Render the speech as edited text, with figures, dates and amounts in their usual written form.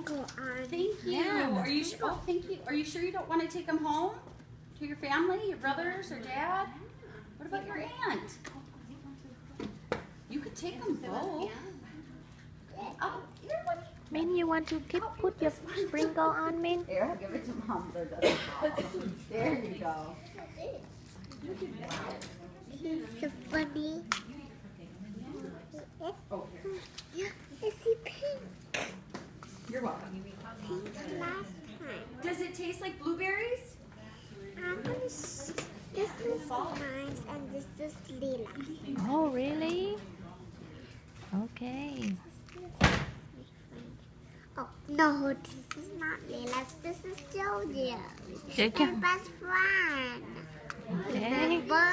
sprinkle on. Thank you. Yeah. Are you sure? Oh, thank you. Are you sure you don't want to take them home to your family, your brothers or dad? What about your aunt? You could take them both. Oh, here, what? Min, you want to put your sprinkle on, Min? Here, I'll give it to Mom so it doesn't fall. There you go. He's so funny. Oh, here. Yeah, is he pink? You're welcome. Pink the last time. Does it taste like blueberries? This is nice and this is lilac. Oh, really? Okay. Oh, no, this is not lilac. This is Jojo. Jojo. My best friend. Okay. Remember?